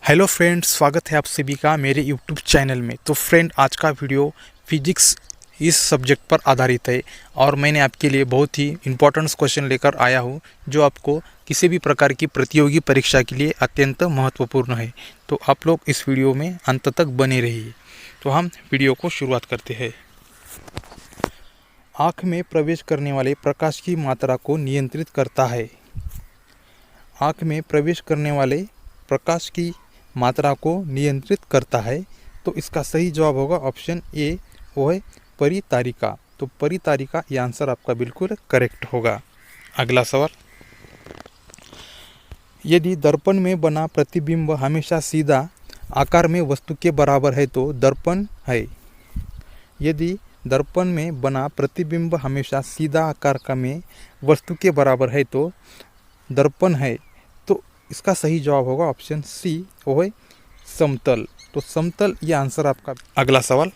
Hello friends, स्वागत है आप सभी का मेरे यूट्यूब चैनल में। तो फ्रेंड, आज का वीडियो फिजिक्स इस सब्जेक्ट पर आधारित है और मैंने आपके लिए बहुत ही इम्पोर्टेंट क्वेश्चन लेकर आया हूँ जो आपको किसी भी प्रकार की प्रतियोगी परीक्षा के लिए अत्यंत महत्वपूर्ण है। तो आप लोग इस वीडियो में अंत तक बने रहिए। तो हम वीडियो को शुरुआत करते हैं। आँख में प्रवेश करने वाले प्रकाश की मात्रा को नियंत्रित करता है। आँख में प्रवेश करने वाले प्रकाश की मात्रा को नियंत्रित करता है। तो इसका सही जवाब होगा ऑप्शन ए, वो है परितारिका। तो परितारिका ये आंसर आपका बिल्कुल करेक्ट होगा। अगला सवाल, यदि दर्पण में बना प्रतिबिंब हमेशा सीधा आकार में वस्तु के बराबर है तो दर्पण है। यदि दर्पण में बना प्रतिबिंब हमेशा सीधा आकार का में वस्तु के बराबर है तो दर्पण है। तो इसका सही जवाब होगा ऑप्शन सी, वो है समतल। तो समतल ये आंसर आपका। अगला सवाल,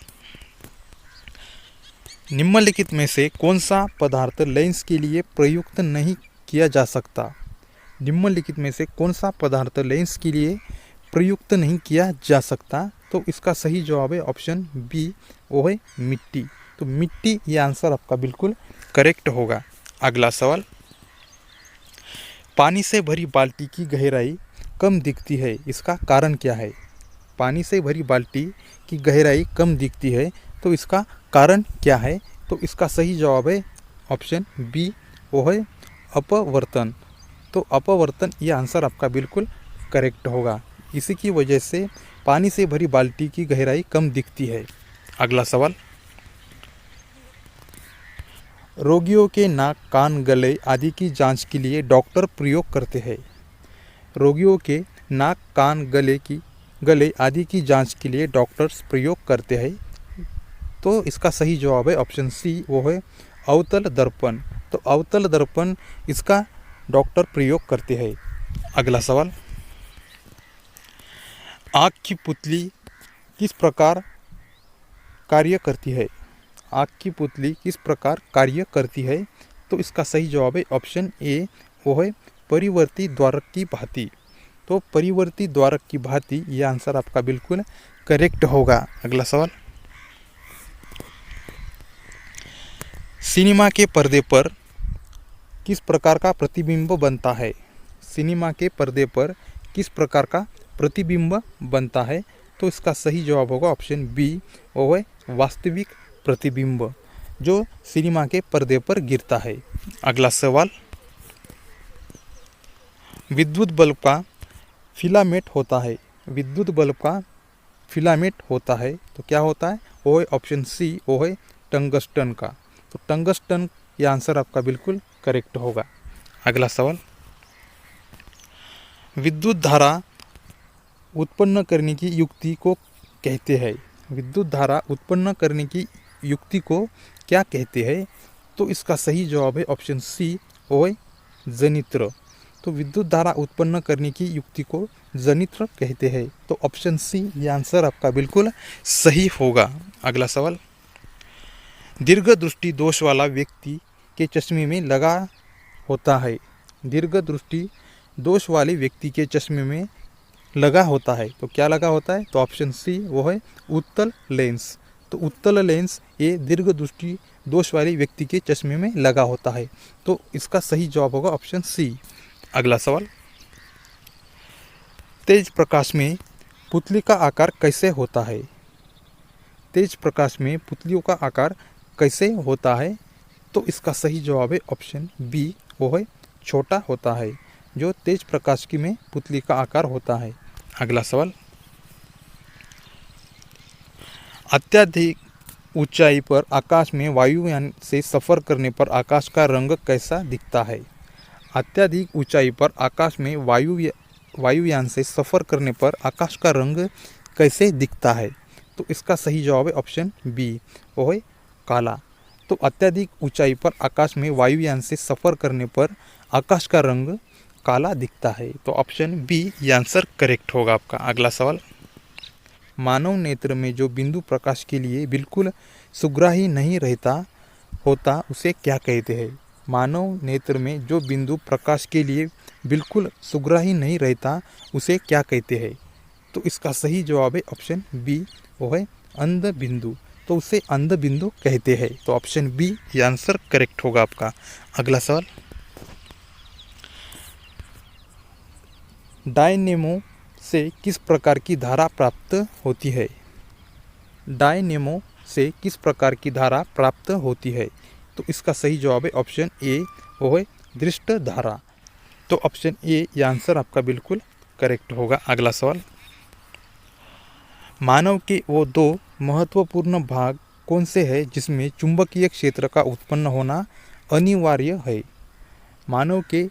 निम्नलिखित में से कौन सा पदार्थ लेंस के लिए प्रयुक्त नहीं किया जा सकता। निम्नलिखित में से कौन सा पदार्थ लेंस के लिए प्रयुक्त नहीं किया जा सकता। तो इसका सही जवाब है ऑप्शन बी, वो है मिट्टी। तो मिट्टी ये आंसर आपका बिल्कुल करेक्ट होगा। अगला सवाल, पानी से भरी बाल्टी की गहराई कम दिखती है, इसका कारण क्या है। पानी से भरी बाल्टी की गहराई कम दिखती है, तो इसका कारण क्या है। तो इसका सही जवाब है ऑप्शन बी, वो है अपवर्तन। तो अपवर्तन ये आंसर आपका बिल्कुल करेक्ट होगा। इसी की वजह से पानी से भरी बाल्टी की गहराई कम दिखती है। अगला सवाल, रोगियों के नाक, कान, गले आदि की जांच के लिए डॉक्टर प्रयोग करते हैं। रोगियों के नाक, कान, गले आदि की जांच के लिए डॉक्टर्स प्रयोग करते हैं। तो इसका सही जवाब है ऑप्शन सी, वो है अवतल दर्पण। तो अवतल दर्पण इसका डॉक्टर प्रयोग करते हैं। अगला सवाल, आँख की पुतली किस प्रकार कार्य करती है। आँख की पुतली किस प्रकार कार्य करती है। तो इसका सही जवाब है ऑप्शन ए, वो है परिवर्ती द्वारक की भांति। तो परिवर्ती द्वारक की भांति ये आंसर आपका बिल्कुल करेक्ट होगा। अगला सवाल, सिनेमा के पर्दे पर किस प्रकार का प्रतिबिंब बनता है। सिनेमा के पर्दे पर किस प्रकार का प्रतिबिंब बनता है। तो इसका सही जवाब होगा ऑप्शन बी, वो है वास्तविक प्रतिबिंब जो सिनेमा के पर्दे पर गिरता है। अगला सवाल, विद्युत बल्ब का फिलामेंट होता है। विद्युत बल्ब का फिलामेंट होता है तो क्या होता है। वो है ऑप्शन सी, वो है टंगस्टन का। तो टंगस्टन ये आंसर आपका बिल्कुल करेक्ट होगा। अगला सवाल, विद्युत धारा उत्पन्न करने की युक्ति को कहते हैं। विद्युत धारा उत्पन्न करने की युक्ति को क्या कहते हैं। तो इसका सही जवाब है ऑप्शन सी, वो है जनित्र। तो विद्युत धारा उत्पन्न करने की युक्ति को जनित्र कहते हैं। तो ऑप्शन सी ये आंसर आपका बिल्कुल सही होगा। अगला सवाल, दीर्घ दृष्टि दोष वाला व्यक्ति के चश्मे में लगा होता है। दीर्घ दृष्टि दोष वाले व्यक्ति के चश्मे में लगा होता है तो क्या लगा होता है। तो ऑप्शन सी, वो है उत्तल लेंस। तो उत्तल लेंस ये दीर्घ दृष्टि दोष वाले व्यक्ति के चश्मे में लगा होता है। तो इसका सही जवाब होगा ऑप्शन सी। अगला सवाल, तेज प्रकाश में पुतली का आकार कैसे होता है। तेज प्रकाश में पुतलियों का आकार कैसे होता है। तो इसका सही जवाब है ऑप्शन बी, वो है छोटा होता है जो तेज प्रकाश की में पुतली का आकार होता है। अगला सवाल, अत्यधिक ऊंचाई पर आकाश में वायुयान से सफ़र करने पर आकाश का रंग कैसा दिखता है। अत्यधिक ऊंचाई पर आकाश में वायुयान से सफ़र करने पर आकाश का रंग कैसे दिखता है। तो इसका सही जवाब है ऑप्शन बी, वो है काला। तो अत्यधिक ऊंचाई पर आकाश में वायुयान से सफ़र करने पर आकाश का रंग काला दिखता है। तो ऑप्शन बी ये आंसर करेक्ट होगा आपका। अगला सवाल, मानव नेत्र में जो बिंदु प्रकाश के लिए बिल्कुल सुग्राही नहीं रहता होता उसे क्या कहते हैं। मानव नेत्र में जो बिंदु प्रकाश के लिए बिल्कुल सुग्राही नहीं रहता उसे क्या कहते हैं। तो इसका सही जवाब है ऑप्शन बी, वो है अंध बिंदु। तो उसे अंध बिंदु कहते हैं। तो ऑप्शन बी ये आंसर करेक्ट होगा आपका। अगला सवाल, डायनेमो से किस प्रकार की धारा प्राप्त होती है? डायनेमो से किस प्रकार की धारा प्राप्त होती है? तो इसका सही जवाब है ऑप्शन ए, वो है दृष्ट धारा। तो ऑप्शन ए ये आंसर आपका बिल्कुल करेक्ट होगा। अगला सवाल, मानव के वो दो महत्वपूर्ण भाग कौन से हैं जिसमें चुंबकीय क्षेत्र का उत्पन्न होना अनिवार्य है? मानव के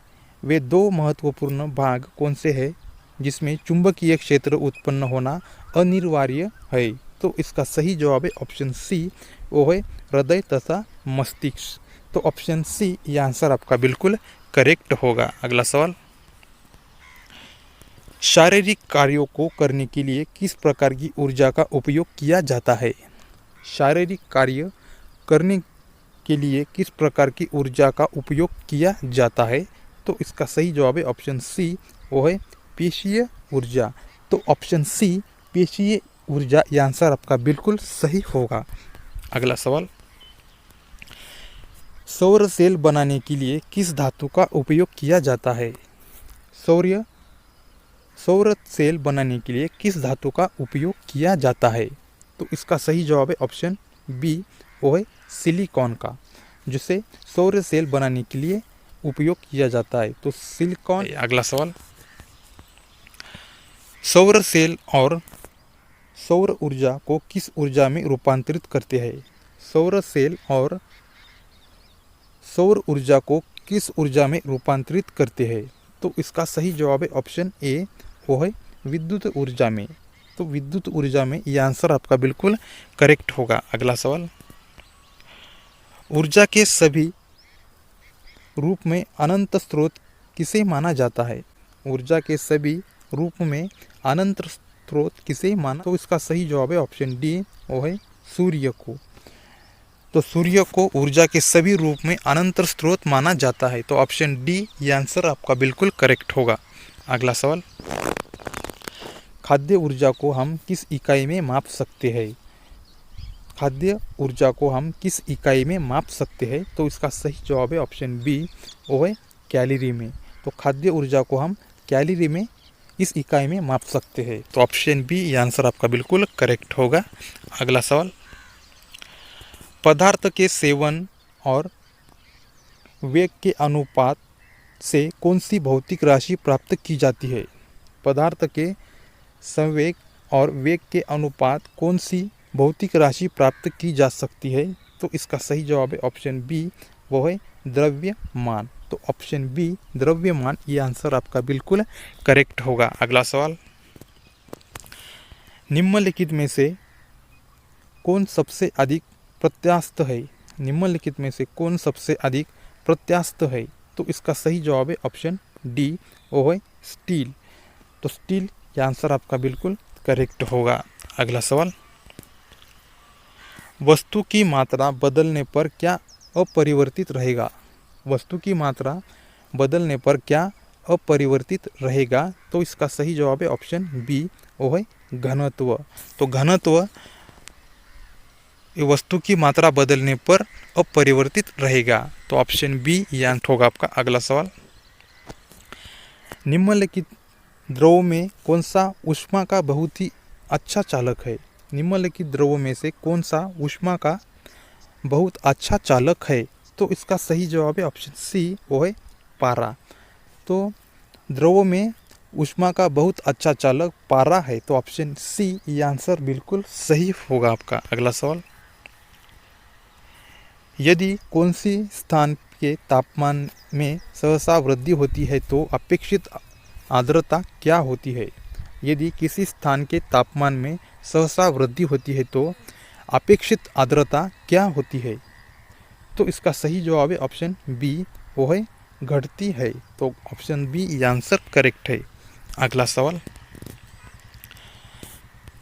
वे दो महत्वपूर्ण भाग कौन से हैं जिसमें चुंबकीय क्षेत्र उत्पन्न होना अनिवार्य है? तो इसका सही जवाब है ऑप्शन सी, वो है हृदय तथा मस्तिष्क। तो ऑप्शन सी ये आंसर आपका बिल्कुल करेक्ट होगा। अगला सवाल, शारीरिक कार्यों को करने के लिए किस प्रकार की ऊर्जा का उपयोग किया जाता है? शारीरिक कार्य करने के लिए किस प्रकार की ऊर्जा का उपयोग किया जाता है? तो इसका सही जवाब है ऑप्शन सी, वो है पेशीय ऊर्जा। तो ऑप्शन सी पेशीय ऊर्जा ये आंसर आपका बिल्कुल सही होगा। अगला सवाल, सौर सेल बनाने के लिए किस धातु का उपयोग किया जाता है? सौर सेल बनाने के लिए किस धातु का उपयोग किया जाता है? तो इसका सही जवाब है ऑप्शन बी, वो है सिलिकॉन का, जिसे सौर सेल बनाने के लिए उपयोग किया जाता है। तो सिलिकॉन। अगला सवाल, सौर सेल और सौर ऊर्जा को किस ऊर्जा में रूपांतरित करते हैं? सौर सेल और सौर ऊर्जा को किस ऊर्जा में रूपांतरित करते हैं? तो इसका सही जवाब है ऑप्शन ए, वो है विद्युत ऊर्जा में। तो विद्युत ऊर्जा में ये आंसर आपका बिल्कुल करेक्ट होगा। अगला सवाल, ऊर्जा के सभी रूप में अनंत स्रोत किसे माना जाता है? ऊर्जा के सभी रूप में अनंत स्रोत किसे माना? तो इसका सही जवाब है ऑप्शन डी, वो है सूर्य को। तो सूर्य को ऊर्जा के सभी रूप में अनंत स्रोत माना जाता है। तो ऑप्शन डी ये आंसर आपका बिल्कुल करेक्ट होगा। अगला सवाल, खाद्य ऊर्जा को हम किस इकाई में माप सकते हैं? खाद्य ऊर्जा को हम किस इकाई में माप सकते हैं? तो इसका सही जवाब है ऑप्शन बी, वो है कैलोरी में। तो खाद्य ऊर्जा को हम कैलोरी में इस इकाई में माप सकते हैं। तो ऑप्शन बी ये आंसर आपका बिल्कुल करेक्ट होगा। अगला सवाल, पदार्थ के सेवन और वेग के अनुपात से कौन सी भौतिक राशि प्राप्त की जाती है? पदार्थ के संवेग और वेग के अनुपात कौन सी भौतिक राशि प्राप्त की जा सकती है? तो इसका सही जवाब है ऑप्शन बी, वो है द्रव्यमान। तो ऑप्शन बी द्रव्यमान ये आंसर आपका बिल्कुल करेक्ट होगा। अगला सवाल, निम्नलिखित में से कौन सबसे अधिक प्रत्यास्थ है? निम्नलिखित में से कौन सबसे अधिक प्रत्यास्थ है? तो इसका सही जवाब है ऑप्शन डी, वो है स्टील। तो स्टील ये आंसर आपका बिल्कुल करेक्ट होगा। अगला सवाल, वस्तु की मात्रा बदलने पर क्या अपरिवर्तित रहेगा? वस्तु की मात्रा बदलने पर क्या अपरिवर्तित रहेगा? तो इसका सही जवाब है ऑप्शन बी, वो है घनत्व। तो घनत्व ये वस्तु की मात्रा बदलने पर अपरिवर्तित रहेगा। तो ऑप्शन बी ये आंसर होगा आपका। अगला सवाल, निम्नलिखित द्रव में कौन सा ऊष्मा का बहुत ही अच्छा चालक है? निम्नलिखित द्रव में से कौन सा ऊष्मा का बहुत अच्छा चालक है? तो इसका सही जवाब है ऑप्शन सी, वो है पारा। तो द्रव में ऊष्मा का बहुत अच्छा चालक पारा है। तो ऑप्शन सी ये आंसर बिल्कुल सही होगा आपका। अगला सवाल, यदि कौन सी स्थान के तापमान में सहसा वृद्धि होती है तो अपेक्षित आर्द्रता क्या होती है? यदि किसी स्थान के तापमान में सहसा वृद्धि होती है तो अपेक्षित आर्द्रता क्या होती है? तो इसका सही जवाब है ऑप्शन बी, वो है घटती है। तो ऑप्शन बी ये आंसर करेक्ट है। अगला सवाल,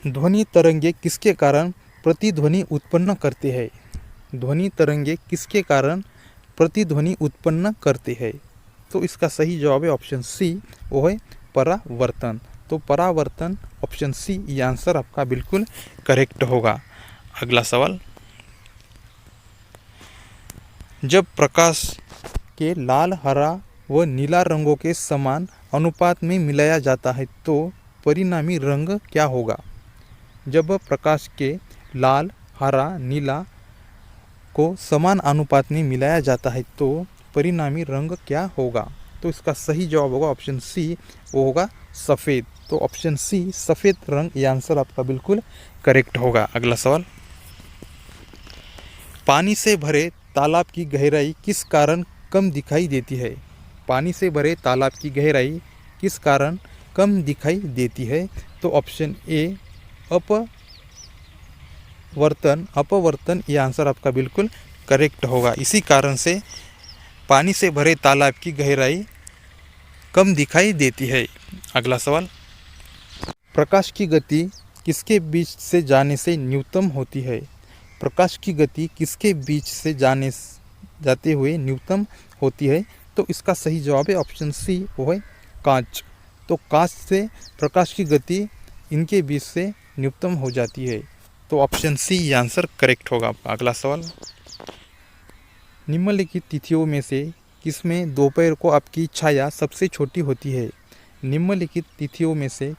ध्वनि तरंगे किसके कारण प्रतिध्वनि उत्पन्न करते हैं? ध्वनि तरंगे किसके कारण प्रतिध्वनि उत्पन्न करते हैं? तो इसका सही जवाब है ऑप्शन सी, वो है परावर्तन। तो परावर्तन ऑप्शन सी ये आंसर आपका बिल्कुल करेक्ट होगा। अगला सवाल, जब प्रकाश के लाल, हरा व नीला रंगों के समान अनुपात में मिलाया जाता है तो परिणामी रंग क्या होगा? जब प्रकाश के लाल, हरा, नीला को समान अनुपात में मिलाया जाता है तो परिणामी रंग क्या होगा? तो इसका सही जवाब होगा ऑप्शन सी, वो होगा सफ़ेद। तो ऑप्शन सी सफ़ेद रंग ये आंसर आपका बिल्कुल करेक्ट होगा। अगला सवाल, पानी से भरे तालाब की गहराई किस कारण कम दिखाई देती है? पानी से भरे तालाब की गहराई किस कारण कम दिखाई देती है? तो ऑप्शन ए अपवर्तन ये आंसर आपका बिल्कुल करेक्ट होगा। इसी कारण से पानी से भरे तालाब की गहराई कम दिखाई देती है। अगला सवाल, प्रकाश की गति किसके बीच से जाने से न्यूनतम होती है? प्रकाश की गति किसके बीच से जाते हुए न्यूनतम होती है? तो इसका सही जवाब है ऑप्शन सी, वो है कांच। तो कांच से प्रकाश की गति इनके बीच से न्यूनतम हो जाती है। तो ऑप्शन सी ये आंसर करेक्ट होगा। अगला सवाल, निम्नलिखित तिथियों में से किसमें दोपहर को आपकी छाया सबसे छोटी होती है? निम्नलिखित तिथियों में से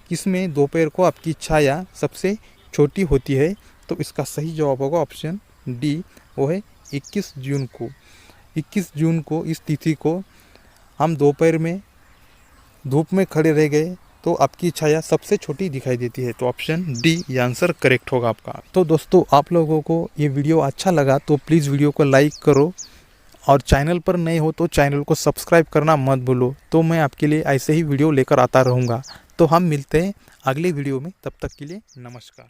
किसमें दोपहर को आपकी छाया सबसे छोटी होती है? तो इसका सही जवाब होगा ऑप्शन डी, वो है 21 जून को। 21 जून को इस तिथि को हम दोपहर में धूप में खड़े रह गए तो आपकी छाया सबसे छोटी दिखाई देती है। तो ऑप्शन डी ये आंसर करेक्ट होगा आपका। तो दोस्तों, आप लोगों को ये वीडियो अच्छा लगा तो प्लीज़ वीडियो को लाइक करो और चैनल पर नए हो तो चैनल को सब्सक्राइब करना मत भूलो। तो मैं आपके लिए ऐसे ही वीडियो लेकर आता रहूँगा। तो हम मिलते हैं अगले वीडियो में, तब तक के लिए नमस्कार।